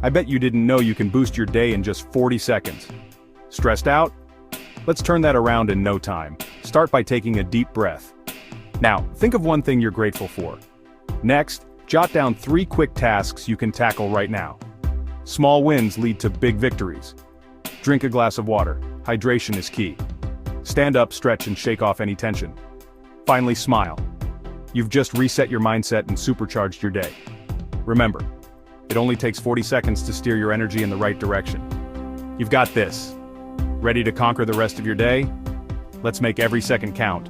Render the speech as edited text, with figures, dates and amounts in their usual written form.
I bet you didn't know you can boost your day in just 40 seconds. Stressed out? Let's turn that around in no time. Start by taking a deep breath. Now, think of one thing you're grateful for. Next, jot down 3 quick tasks you can tackle right now. Small wins lead to big victories. Drink a glass of water. Hydration is key. Stand up, stretch, and shake off any tension. Finally, smile. You've just reset your mindset and supercharged your day. Remember, it only takes 40 seconds to steer your energy in the right direction. You've got this. Ready to conquer the rest of your day? Let's make every second count.